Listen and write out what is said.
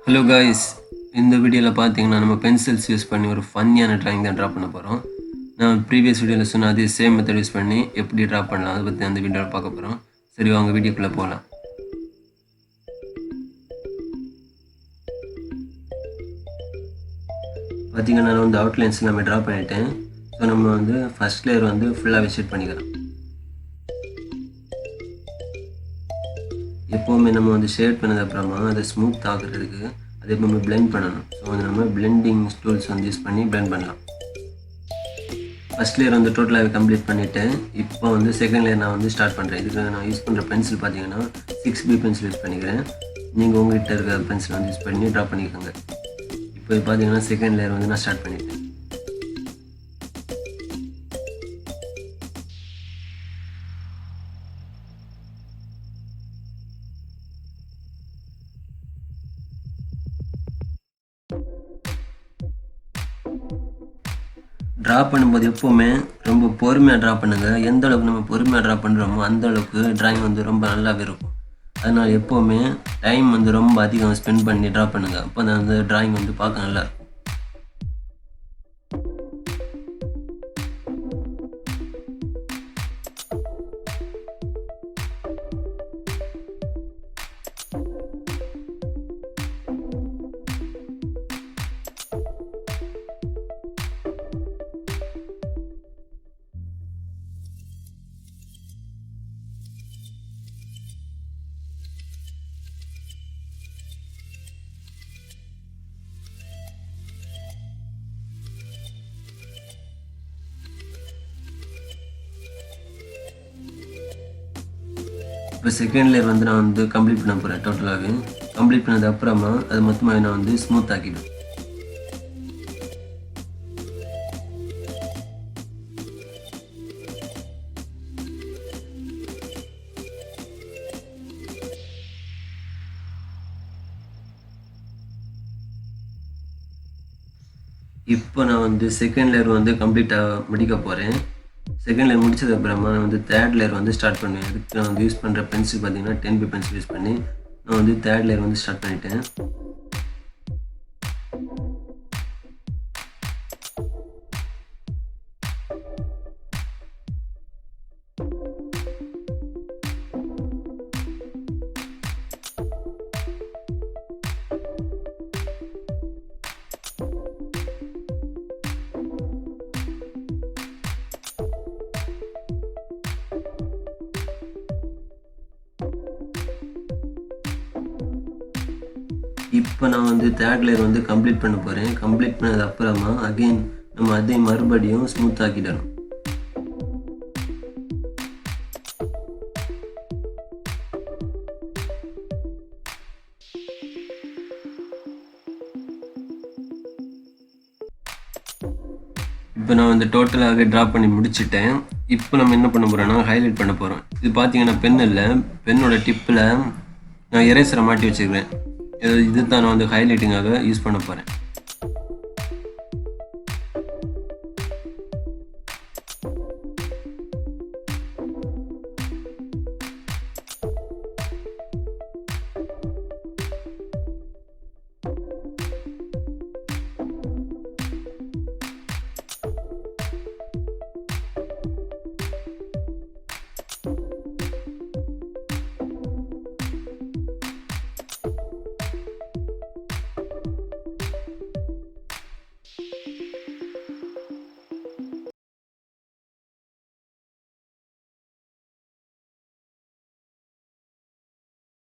Hello guys, இந்த வீடியோவில் பார்த்தீங்கன்னா நம்ம பென்சில்ஸ் யூஸ் பண்ணி ஒரு ஃபன்னியான ட்ராயிங் தான் ட்ரா பண்ண போகிறோம். நான் ப்ரீவியஸ் வீடியோவில் சொன்ன அதே சேம் மெத்தட் யூஸ் பண்ணி எப்படி ட்ரா பண்ணலாம் அதை பற்றி அந்த வீடியோவில் பார்க்க போகிறோம். சரி வாங்க வீடியோக்குள்ளே போகலாம். பார்த்தீங்கன்னா நான் வந்து அவுட்லைன்ஸ் எல்லாமே ட்ரா பண்ணிட்டேன். ஸோ நம்ம வந்து ஃபஸ்ட் லேயர் வந்து ஃபுல்லாக விசிட் பண்ணிக்கலாம். எப்போவுமே நம்ம வந்து ஷேட் பண்ணது அப்புறமா அதை ஸ்மூத் ஆகுறதுக்கு அதை எப்பவுமே பிளெண்ட் பண்ணணும். ஸோ வந்து நம்ம பிளெண்டிங் டூல்ஸ் வந்து யூஸ் பண்ணி பிளெண்ட் பண்ணலாம். ஃபஸ்ட் லேயர் வந்து டோட்டலாகவே கம்ப்ளீட் பண்ணிவிட்டேன். இப்போ வந்து செகண்ட் லேயர் நான் வந்து ஸ்டார்ட் பண்ணுறேன். இதுக்கு நான் யூஸ் பண்ணுற பென்சில் பார்த்தீங்கன்னா 6B பென்சில் யூஸ் பண்ணிக்கிறேன். நீங்கள் உங்கள்கிட்ட இருக்க பென்சில் வந்து யூஸ் பண்ணி ட்ரா பண்ணிக்கோங்க. இப்போ பார்த்தீங்கன்னா செகண்ட் லேயர் வந்து நான் ஸ்டார்ட் பண்ணிட்டேன். ட்ரா பண்ணும்போது எப்போவுமே ரொம்ப பொறுமையாக ட்ரா பண்ணுங்கள். எந்த அளவுக்கு நம்ம பொறுமையாக ட்ரா பண்ணுறோமோ அந்த அளவுக்கு ட்ராயிங் வந்து ரொம்ப நல்லாவே இருக்கும். அதனால் எப்போவுமே டைம் வந்து ரொம்ப அதிகம் ஸ்பெண்ட் பண்ணி ட்ரா பண்ணுங்கள். அப்போ தான் அந்த ட்ராயிங் வந்து பார்க்க நல்லாயிருக்கும். இப்போ செகண்ட் லேயர் வந்து நான் வந்து கம்ப்ளீட் பண்ண போகிறேன். டோட்டலாகவே கம்ப்ளீட் பண்ணது அப்புறமா அது மொத்தமாக நான் வந்து ஸ்மூத் ஆக்கிடுவேன். இப்போ நான் வந்து செகண்ட் லேயர் வந்து கம்ப்ளீட்டாக முடிக்க போகிறேன். செகண்ட் லேயர் முடிச்சது அப்புறமா நான் வந்து தேர்ட் லேயர் வந்து ஸ்டார்ட் பண்ணுவேன். அதுக்கு நான் வந்து யூஸ் பண்ணுற பென்சில் பார்த்தீங்கன்னா 10B பென்சில் யூஸ் பண்ணி நான் வந்து தேர்ட் லேயர் வந்து ஸ்டார்ட் பண்ணிட்டேன். இப்போ நான் வந்து தேர்ட் லேயர் வந்து கம்ப்ளீட் பண்ண போகிறேன். கம்ப்ளீட் பண்ணது அப்புறமா அகெயின் நம்ம அதை மறுபடியும் ஸ்மூத் ஆக்கிடணும். இப்போ நான் வந்து டோட்டலாக ட்ரா பண்ணி முடிச்சிட்டேன். இப்போ நம்ம என்ன பண்ண போகிறோம்னா ஹைலைட் பண்ண போகிறோம். இது பார்த்தீங்கன்னா பென் இல்லை, பென்னோட டிப்பில் நான் எரேசரை மாட்டி வச்சுருக்கிறேன். இது தான் நான் வந்து ஹைலைட்டிங்காக யூஸ் பண்ண போகிறேன்.